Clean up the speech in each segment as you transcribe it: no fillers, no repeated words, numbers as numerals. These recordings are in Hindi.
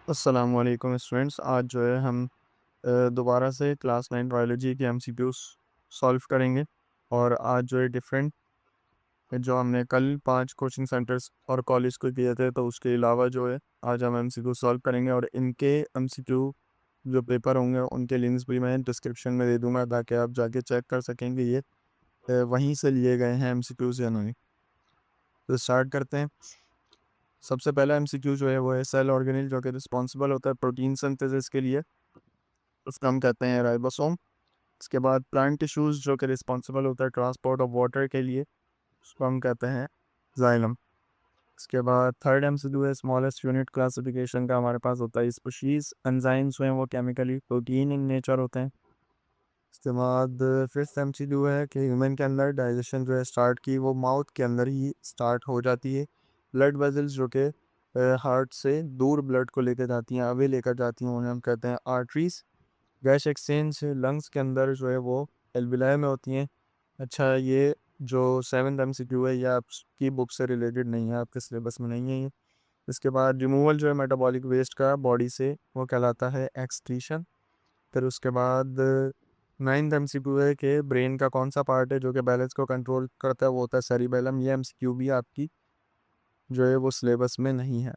अस्सलामुअलैकुम स्टूडेंट्स। आज जो है हम दोबारा से क्लास 9 बायोलॉजी के एमसीक्यूज सॉल्व करेंगे। और आज जो है डिफरेंट जो हमने कल 5 कोचिंग सेंटर्स और कॉलेज को किए थे, तो उसके अलावा जो है आज हम एमसीक्यू सॉल्व करेंगे। और इनके एमसीक्यू जो पेपर होंगे उनके लिंक्स भी मैं डिस्क्रिप्शन में दे दूंगा, ताकि आप जाके चेक कर सकेंगे ये वहीं से लिए गए हैं एमसीक्यूज या नहीं। तो स्टार्ट करते हैं। सबसे पहला एमसीक्यू जो है वो है सेल ऑर्गेनेल, जो कि रिस्पॉन्सिबल होता है प्रोटीन सिंथेसिस के लिए, उसको हम कहते हैं राइबोसोम। इसके बाद प्लांट टिश्यूज़ जो कि रिस्पॉन्सिबल होता है ट्रांसपोर्ट ऑफ वाटर के लिए, उसको हम कहते हैं जाइलम। इसके बाद थर्ड एमसीक्यू है स्मॉलेस्ट यूनिट क्लासिफिकेशन का, हमारे पास होता है स्पीशीज। एंजाइम्स हैं वो केमिकली प्रोटीन इन नेचर होते हैं। इसके बाद फिफ्थ एमसीक्यू है कि ह्यूमन के अंदर डाइजेशन जो है स्टार्ट की वो माउथ के अंदर ही स्टार्ट हो जाती है। ब्लड वेजल्स जो कि हार्ट से दूर ब्लड को लेकर जाती हैं, अवे लेकर जाती हैं, उन्हें हम कहते हैं आर्टरीज। गैस एक्सचेंज लंग्स के अंदर जो है वो एल्विलाई में होती हैं। अच्छा, ये जो सेवन्थ एमसीक्यू है ये आपकी बुक से रिलेटेड नहीं है, आपके सिलेबस में नहीं है ये। इसके बाद रिमूवल जो है मेटाबॉलिक वेस्ट का बॉडी से, वो कहलाता है एक्सक्रीशन। फिर उसके बाद नाइन्थ एमसीक्यू है कि ब्रेन का कौन सा पार्ट है जो कि बैलेंस को कंट्रोल करता है, वो होता है सेरिबेलम। ये एमसीक्यू भी आपकी जो है वो सिलेबस में नहीं है।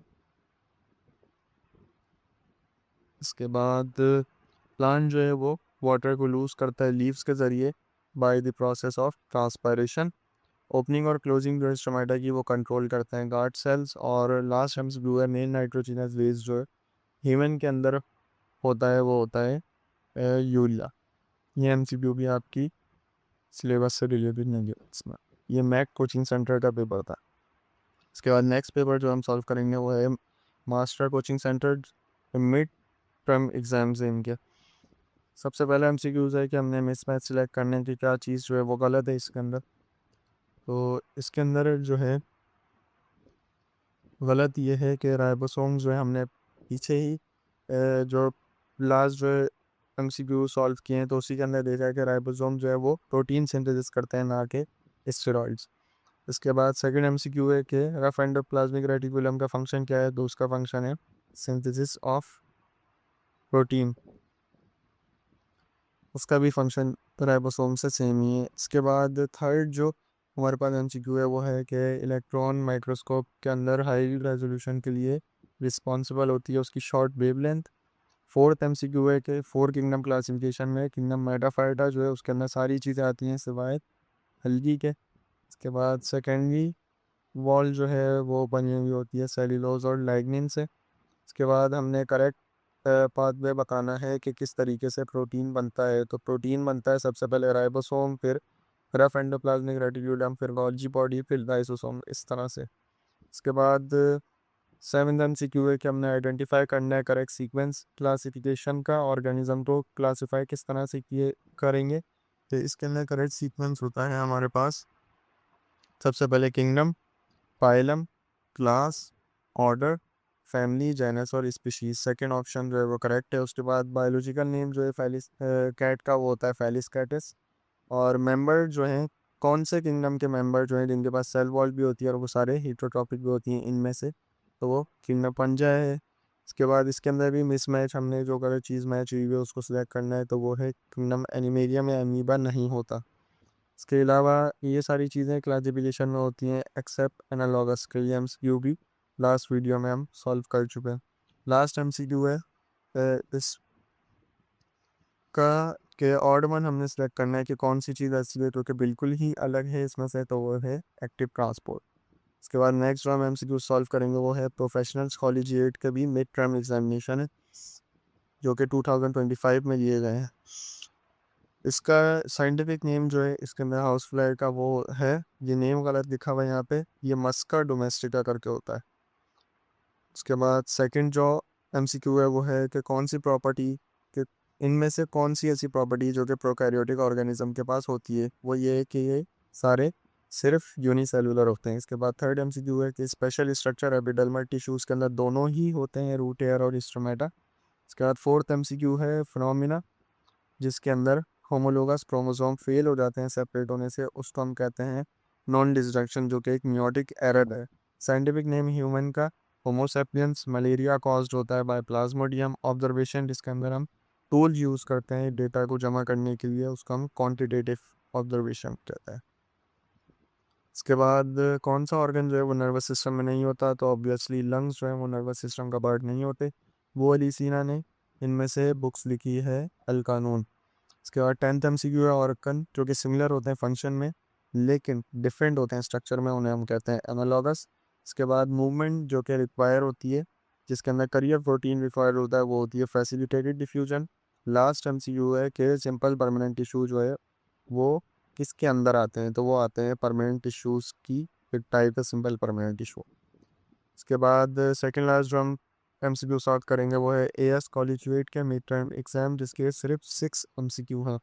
इसके बाद प्लांट जो है वो वाटर को लूज करता है लीव्स के ज़रिए by the process of transpiration. Opening और क्लोजिंग जो है स्टोमेटा की, वो कंट्रोल करते हैं गार्ड सेल्स। और लास्ट एमसीक्यू है मेन नाइट्रोजनस वेस्ट जो है ह्यूमन के अंदर होता है, वो होता है यूरिया। ये एमसीक्यू भी आपकी सिलेबस से रिलेटेड नहीं है इसमें। ये मैक कोचिंग सेंटर का पेपर था। इसके बाद नेक्स्ट पेपर जो हम सॉल्व करेंगे वो है master coaching centre mid term exams हैं इनके। सबसे पहले एमसीक्यूज है कि हमने मिसमैच सिलेक्ट करने की क्या चीज़ जो है वो गलत है इसके अंदर। तो इसके अंदर जो है गलत ये है कि राइबोसोम जो है हमने पीछे ही जो लास्ट जो है एमसीक्यू सॉल्व किए हैं, तो उसी के अंदर देखा है कि राइबोसोम जो है वो प्रोटीन सिंथेसिस करते हैं, ना कि स्टेरॉइड्स। इसके बाद सेकंड एमसीक्यू है कि रफ एंडोप्लाज्मिक रेटिकुलम का फंक्शन क्या है, तो उसका फंक्शन है सिंथेसिस ऑफ प्रोटीन। उसका भी फंक्शन राइबोसोम से सेम ही है। इसके बाद थर्ड जो हमारे पास एमसीक्यू है वो है कि इलेक्ट्रॉन माइक्रोस्कोप के अंदर हाई रेजोल्यूशन के लिए रिस्पॉन्सिबल होती है उसकी शॉर्ट वेवलेंथ। फोर्थ एमसीक्यू है कि फोर किंगडम क्लासिफिकेशन में किंगडम मेटाफाइटा जो है उसके अंदर सारी चीज़ें आती हैं सिवाय हल्की के। इसके बाद सेकेंडरी वॉल जो है वो बनी हुई होती है सेल्यूलोज और लाइग्निन से। इसके बाद हमने करेक्ट पाथवे बताना है कि किस तरीके से प्रोटीन बनता है। तो प्रोटीन बनता है सबसे पहले राइबोसोम, फिर रफ एंडोप्लाज्मिक रेटिक्यूलम, फिर गोल्जी बॉडी, फिर लाइसोसोम, इस तरह से। इसके बाद सेवन एमसीक्यू है कि हमने आइडेंटिफाई करना है करेक्ट सीक्वेंस क्लासिफिकेशन का, ऑर्गेनिज्म को क्लासिफाई किस तरह से किए करेंगे। तो इसके अंदर करेक्ट सीक्वेंस होता है हमारे पास सबसे पहले kingdom, phylum, class, order, family, genus और स्पीशीज। सेकंड ऑप्शन जो है वो करेक्ट है। उसके बाद बायोलॉजिकल नेम जो है फैलिस कैट का, वो होता है फैलिस कैटिस। और मेंबर जो हैं, कौन से किंगडम के मेंबर जो हैं जिनके पास सेल वॉल भी होती है और वो सारे हीटरोट्रॉपिक भी होती हैं इनमें से, तो वो किंगडम पंजा है। इसके बाद इसके अंदर भी मिसमैच, हमने जो कलर चीज़ मैच हुई है उसको सिलेक्ट करना है, तो वो है किंगडम एनिमेरियम या अमीबा नहीं होता। इसके अलावा ये सारी चीज़ें क्लासिफिकेशन में होती हैं एक्सेप्ट एनालॉगस के, ये एमसीक्यू भी लास्ट वीडियो में हम सॉल्व कर चुके हैं। लास्ट एमसीक्यू है इसका के ऑड वन हमने सेलेक्ट करना है कि कौन सी चीज़ ऐसी है जो कि बिल्कुल ही अलग है इसमें से, तो वो है एक्टिव ट्रांसपोर्ट। इसके बाद नेक्स्ट जो हम एमसीक्यू सॉल्व करेंगे वो है प्रोफेशनल्स कॉलेजिएट का भी मिड टर्म एग्जामिनेशन है, जो कि 2025 में लिए गए हैं। इसका साइंटिफिक नेम जो है इसके अंदर हाउस फ्लाई का वो है, ये नेम गलत लिखा हुआ है यहाँ पे, ये मस्का डोमेस्टिका करके होता है। उसके बाद सेकंड जो एमसीक्यू है वो है कि कौन सी प्रॉपर्टी कि इनमें से कौन सी ऐसी प्रॉपर्टी जो कि प्रोकैरियोटिक ऑर्गेनिज्म के पास होती है, वो ये है कि ये सारे सिर्फ यूनिसेलुलर होते हैं। इसके बाद थर्ड एमसीक्यू है कि स्पेशल स्ट्रक्चर एपिडर्मल टिश्यूज के अंदर दोनों ही होते हैं, रूट हेयर और स्टोमेटा। इसके बाद फोर्थ एमसीक्यू है फिनोमिना जिसके अंदर होमोलोगस क्रोमोसोम फेल हो जाते हैं सेपरेट होने से, उसको हम कहते हैं नॉन डिस्ट्रक्शन, जो कि एक मियोटिक एरर है। साइंटिफिक नेम ह्यूमन का होमोसेपियंस मलेरिया कॉज्ड होता है बाय प्लाज्मोडियम ऑब्जर्वेशन, जिसके अंदर हम टूल यूज़ करते हैं डेटा को जमा करने के लिए, उसको हम क्वांटिटेटिव ऑब्जर्वेशन कहते हैं। इसके बाद कौन सा ऑर्गन जो है वो नर्वस सिस्टम में नहीं होता, तो ऑब्वियसली लंग्स जो है वो नर्वस सिस्टम का पार्ट नहीं होते। वो अली सीना ने इनमें से बुक्स लिखी है अल कानून। इसके बाद 10th MCQ है ऑर्गन जो कि सिमिलर होते हैं फंक्शन में लेकिन डिफरेंट होते हैं स्ट्रक्चर में, उन्हें हम कहते हैं एनालॉगस। इसके बाद मूवमेंट जो कि रिक्वायर होती है, जिसके अंदर करियर प्रोटीन रिक्वायर होता है, वो होती है फैसिलिटेटेड डिफ्यूजन। लास्ट MCQ है कि सिंपल परमानेंट टिश्यू जो है वो किसके अंदर आते हैं, तो वो आते हैं परमानेंट टिश्यूज़ की एक टाइप है सिंपल परमानेंट टिश्यू। इसके बाद सेकंड लास्ट जो हम MCQ सॉल्व करेंगे वो है AS कॉलेजिएट के मिड टर्म एग्जाम, जिसके सिर्फ 6 MCQ हैं।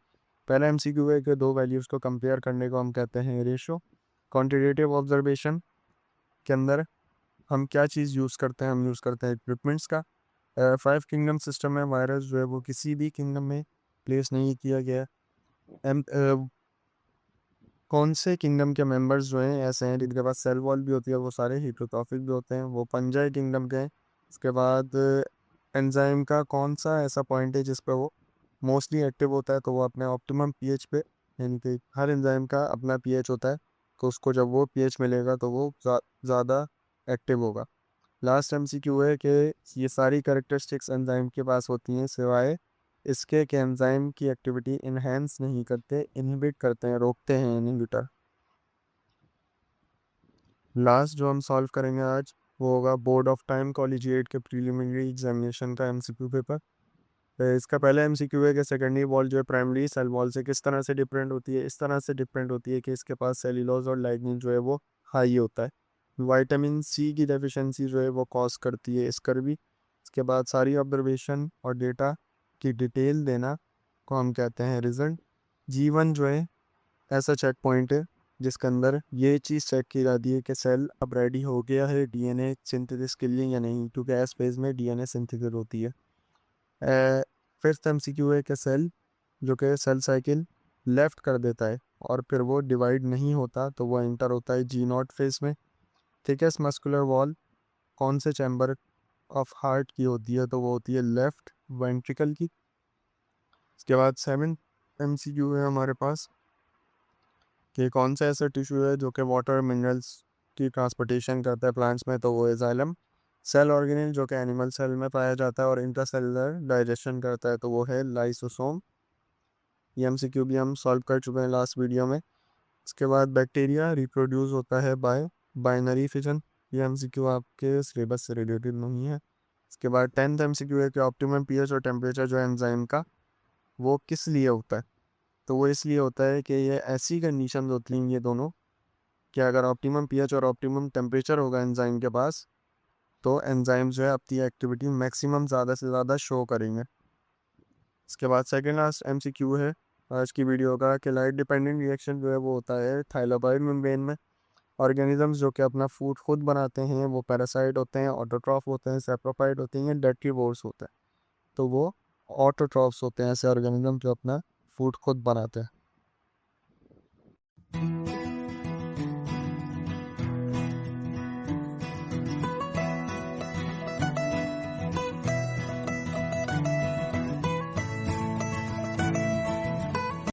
पहला MCQ है कि दो वैल्यूज़ को कंपेयर करने को हम कहते हैं रेशो। क्वांटिटेटिव ऑब्जर्वेशन के अंदर हम क्या चीज़ यूज़ करते हैं, हम यूज़ करते हैं इक्विपमेंट्स का। 5 किंगडम सिस्टम में वायरस जो है वो किसी भी किंगडम में प्लेस नहीं किया गया। कौन से किंगडम के मेंबर्स जो हैं ऐसे हैं जिनके पास सेल वॉल भी होती है, वो सारे हीटरोट्रॉफिक भी होते हैं, वो पंजाई किंगडम के हैं। उसके बाद एंजाइम का कौन सा ऐसा पॉइंट है जिस पर वो मोस्टली एक्टिव होता है, तो वो अपने ऑप्टिमम पीएच पे, यानी कि हर एंजाइम का अपना पीएच होता है, तो उसको जब वो पीएच मिलेगा तो वो ज़्यादा एक्टिव होगा। लास्ट MCQ है कि ये सारी कैरेक्टरिस्टिक्स एंजाइम के पास होती हैं सिवाय इसके कि एंजाइम की एक्टिविटी इनहेंस नहीं करते, इनहिबिट करते हैं, रोकते हैं इनहिबिटर। लास्ट जो हम सॉल्व करेंगे आज वो होगा बोर्ड ऑफ टाइम कॉलेजिएट के प्रीलिमिनरी एग्जामिनेशन का MCQ पेपर। इसका पहला MCQ है कि सेकेंडरी वॉल जो है प्राइमरी सेल वॉल से किस तरह से डिफरेंट होती है। इस तरह से डिफरेंट होती है कि इसके पास सेल्यूलोज और लाइग्निन जो है वो हाई होता है। विटामिन C की डेफिशिएंसी जो है वो कॉज करती है स्कर्वी। इसके बाद सारी ऑब्जर्वेशन और डेटा की डिटेल देना को हम कहते हैं रिजल्ट। G1 जो है ऐसा चेक पॉइंट है जिसके अंदर ये चीज़ चेक की जाती है कि सेल अब रेडी हो गया है DNA सिंथेसिस के लिए या नहीं, क्योंकि एस फेज में DNA सिंथेसिस होती है। फिफ्थ MCQ है कि सेल जो कि सेल साइकिल लेफ्ट कर देता है और फिर वो डिवाइड नहीं होता, तो वो एंटर होता है G0 फेज में। थिकेस्ट मस्कुलर वॉल कौन से चैम्बर ऑफ हार्ट की होती है, तो वो होती है लेफ्ट वेंट्रिकल की। इसके बाद 7th MCQ है हमारे पास कि कौन सा ऐसा टिश्यू है जो कि वाटर मिनरल्स की ट्रांसपोर्टेशन करता है प्लांट्स में, तो वो है जाइलम। सेल ऑर्गेनेल जो कि एनिमल सेल में पाया जाता है और इंट्रासेलुलर डाइजेशन करता है, तो वो है लाइसोसोम। ये MCQ भी हम सॉल्व कर चुके हैं लास्ट वीडियो में। इसके बाद बैक्टीरिया रिप्रोड्यूस होता है बाय बाइनरी फिजन। ये MCQ आपके सिलेबस से रिलेटेड नहीं है। इसके बाद 10th MCQ है कि ऑप्टिमम pH और टेम्परेचर जो है एंजाइम का वो किस लिए होता है, तो वो इसलिए होता है कि ये ऐसी कंडीशन होती हैं ये दोनों कि अगर ऑप्टिमम pH और ऑप्टिमम टेम्परेचर होगा एंजाइम के पास, तो एंजाइम जो है अपनी एक्टिविटी मैक्सिमम ज़्यादा से ज़्यादा शो करेंगे। इसके बाद सेकेंड लास्ट MCQ है आज की वीडियो का कि लाइट डिपेंडेंट रिएक्शन जो है वो होता है थाइलोबाइड मेम्ब्रेन में। ऑर्गेनिजम्स जो कि अपना फूड खुद बनाते हैं वो पैरासाइट होते हैं, ऑटोट्रॉफ होते हैं, सेप्रोफाइट होते हैं, डेट्रीवोर्स होते हैं, तो वो ऑटोट्रॉफ्स होते हैं ऐसे ऑर्गेनिज्म जो अपना फूड खुद बनाते हैं।